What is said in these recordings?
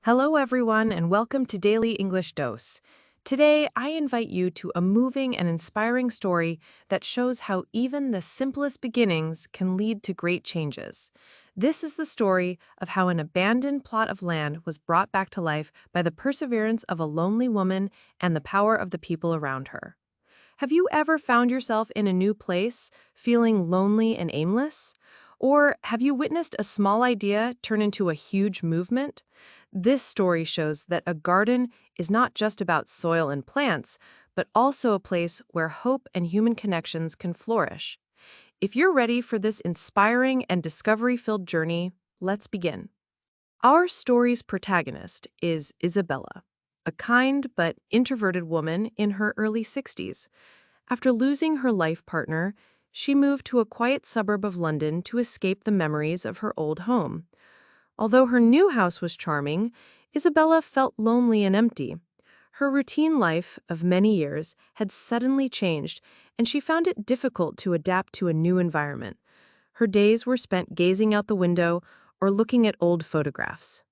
Hello, everyone, and welcome to Daily English Dose. Today, I invite you to a moving and inspiring story that shows how even the simplest beginnings can lead to great changes. This is the story of how an abandoned plot of land was brought back to life by the perseverance of a lonely woman and the power of the people around her. Have you ever found yourself in a new place, feeling lonely and aimless? Or have you witnessed a small idea turn into a huge movement? This story shows that a garden is not just about soil and plants, but also a place where hope and human connections can flourish. If you're ready for this inspiring and discovery-filled journey, let's begin. Our story's protagonist is Isabella, a kind but introverted woman in her early 60s. After losing her life partner, she moved to a quiet suburb of London to escape the memories of her old home. Although her new house was charming, Isabella felt lonely and empty. Her routine life of many years had suddenly changed, and she found it difficult to adapt to a new environment. Her days were spent gazing out the window or looking at old photographs.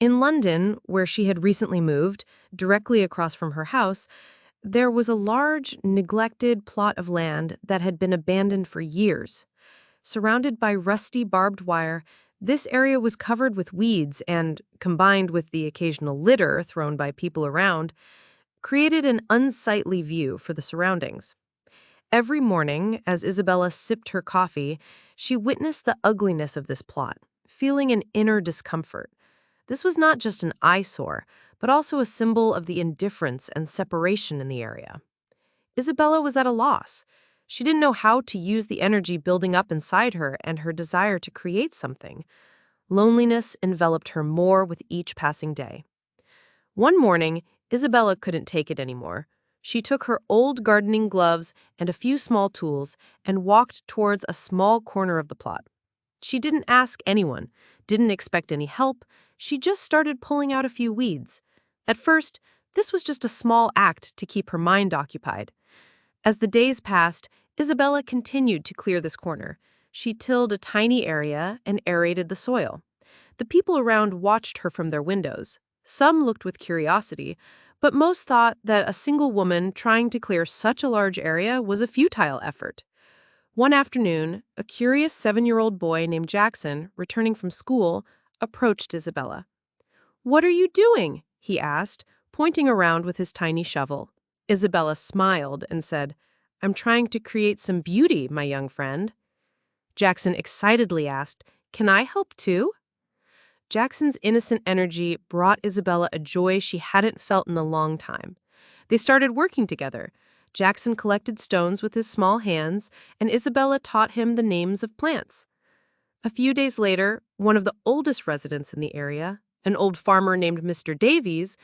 In London, where she had recently moved, directly across from her house, there was a large, neglected plot of land that had been abandoned for years. Surrounded by rusty barbed wire, this area was covered with weeds and, combined with the occasional litter thrown by people around, created an unsightly view for the surroundings. Every morning, as Isabella sipped her coffee, she witnessed the ugliness of this plot, feeling an inner discomfort. This was not just an eyesore, but also a symbol of the indifference and separation in the area. Isabella was at a loss. She didn't know how to use the energy building up inside her and her desire to create something. Loneliness enveloped her more with each passing day. One morning, Isabella couldn't take it anymore. She took her old gardening gloves and a few small tools and walked towards a small corner of the plot. She didn't ask anyone, didn't expect any help. She just started pulling out a few weeds. At first, this was just a small act to keep her mind occupied. As the days passed, Isabella continued to clear this corner. She tilled a tiny area and aerated the soil. The people around watched her from their windows. Some looked with curiosity, but most thought that a single woman trying to clear such a large area was a futile effort. One afternoon, a curious 7-year-old boy named Jackson, returning from school, approached Isabella. "What are you doing?" he asked, pointing around with his tiny shovel. Isabella smiled and said, "I'm trying to create some beauty, my young friend." Jackson excitedly asked, "Can I help too?" Jackson's innocent energy brought Isabella a joy she hadn't felt in a long time. They started working together. Jackson collected stones with his small hands, and Isabella taught him the names of plants. A few days later, one of the oldest residents in the area, an old farmer named Mr. Davies,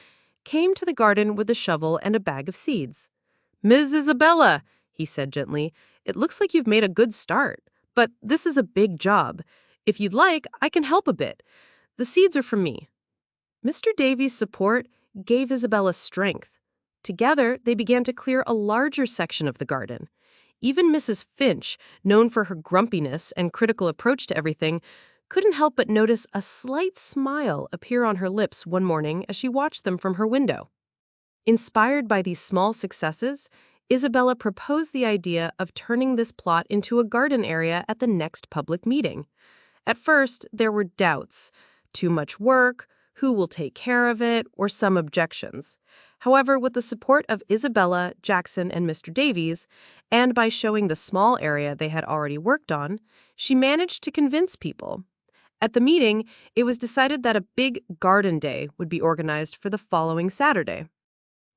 came to the garden with a shovel and a bag of seeds. "Ms. Isabella," he said gently, "it looks like you've made a good start, but this is a big job. If you'd like, I can help a bit. The seeds are from me." Mr. Davies' support gave Isabella strength. Together, they began to clear a larger section of the garden. Even Mrs. Finch, known for her grumpiness and critical approach to everything, couldn't help but notice a slight smile appear on her lips one morning as she watched them from her window. Inspired by these small successes, Isabella proposed the idea of turning this plot into a garden area at the next public meeting. At first, there were doubts. Too much work, who will take care of it, or some objections. However, with the support of Isabella, Jackson, and Mr. Davies, and by showing the small area they had already worked on, she managed to convince people. At the meeting, it was decided that a big garden day would be organized for the following Saturday.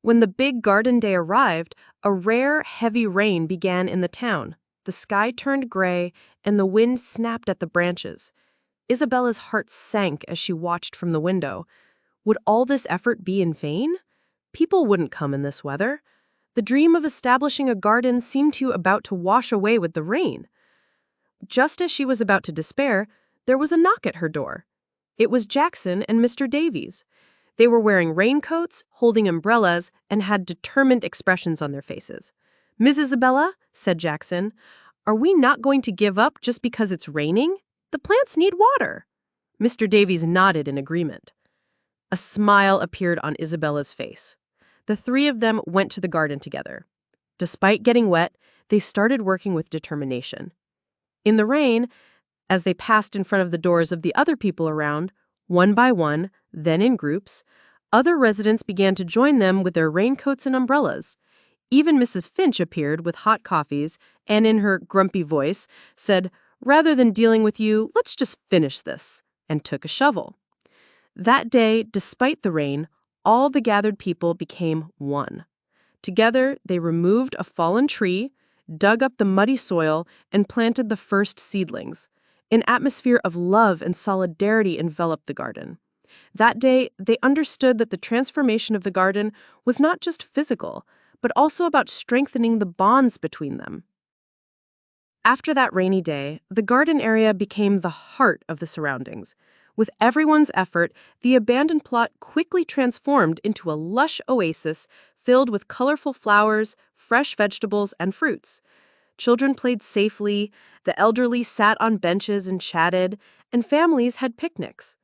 When the big garden day arrived, a rare, heavy rain began in the town. The sky turned gray, and the wind snapped at the branches. Isabella's heart sank as she watched from the window. Would all this effort be in vain? People wouldn't come in this weather. The dream of establishing a garden seemed about to wash away with the rain. Just as she was about to despair, there was a knock at her door. It was Jackson and Mr. Davies. They were wearing raincoats, holding umbrellas, and had determined expressions on their faces. "Miss Isabella," said Jackson, "are we not going to give up just because it's raining? The plants need water." Mr. Davies nodded in agreement. A smile appeared on Isabella's face. The three of them went to the garden together. Despite getting wet, they started working with determination. In the rain, as they passed in front of the doors of the other people around, one by one, then in groups, other residents began to join them with their raincoats and umbrellas. Even Mrs. Finch appeared with hot coffees and, in her grumpy voice, said, "Rather than dealing with you, let's just finish this," and took a shovel. That day, despite the rain, all the gathered people became one. Together, they removed a fallen tree, dug up the muddy soil, and planted the first seedlings. An atmosphere of love and solidarity enveloped the garden. That day, they understood that the transformation of the garden was not just physical, but also about strengthening the bonds between them. After that rainy day, the garden area became the heart of the surroundings. With everyone's effort, the abandoned plot quickly transformed into a lush oasis filled with colorful flowers, fresh vegetables, and fruits. Children played safely, the elderly sat on benches and chatted, and families had picnics.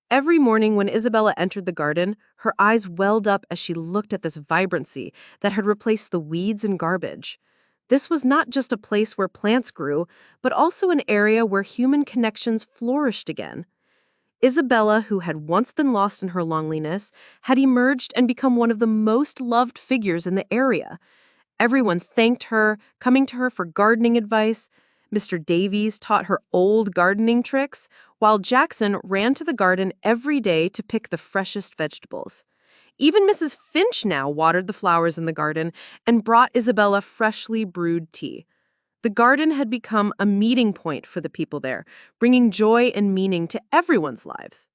Every morning when Isabella entered the garden, her eyes welled up as she looked at this vibrancy that had replaced the weeds and garbage. This was not just a place where plants grew, but also an area where human connections flourished again. Isabella, who had once been lost in her loneliness, had emerged and become one of the most loved figures in the area. Everyone thanked her, coming to her for gardening advice. Mr. Davies taught her old gardening tricks, while Jackson ran to the garden every day to pick the freshest vegetables. Even Mrs. Finch now watered the flowers in the garden and brought Isabella freshly brewed tea. The garden had become a meeting point for the people there, bringing joy and meaning to everyone's lives.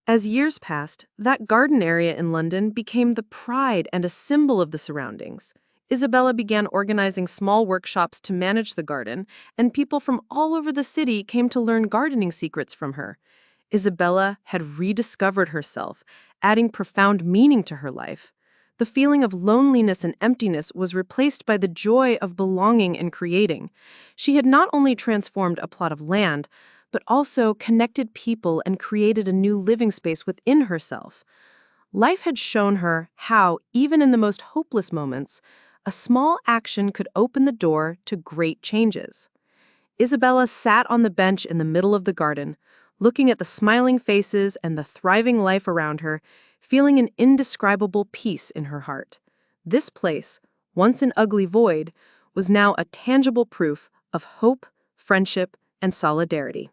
As years passed, that garden area in London became the pride and a symbol of the surroundings. Isabella began organizing small workshops to manage the garden, and people from all over the city came to learn gardening secrets from her. Isabella had rediscovered herself, adding profound meaning to her life. The feeling of loneliness and emptiness was replaced by the joy of belonging and creating. She had not only transformed a plot of land, but also connected people and created a new living space within herself. Life had shown her how, even in the most hopeless moments, a small action could open the door to great changes. Isabella sat on the bench in the middle of the garden, looking at the smiling faces and the thriving life around her, feeling an indescribable peace in her heart. This place, once an ugly void, was now a tangible proof of hope, friendship, and solidarity.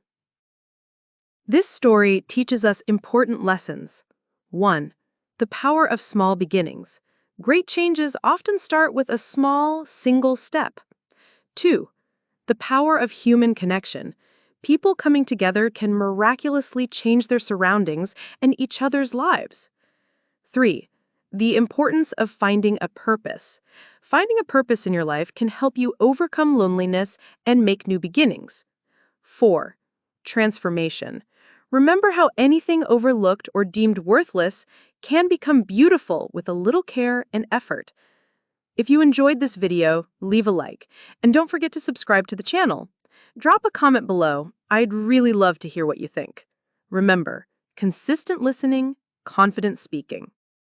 This story teaches us important lessons. 1. The power of small beginnings. Great changes often start with a small, single step. 2. The power of human connection. People coming together can miraculously change their surroundings and each other's lives. 3. The importance of finding a purpose. Finding a purpose in your life can help you overcome loneliness and make new beginnings. 4. Transformation. Remember how anything overlooked or deemed worthless can become beautiful with a little care and effort. If you enjoyed this video, leave a like, and don't forget to subscribe to the channel. Drop a comment below. I'd really love to hear what you think. Remember, consistent listening, confident speaking.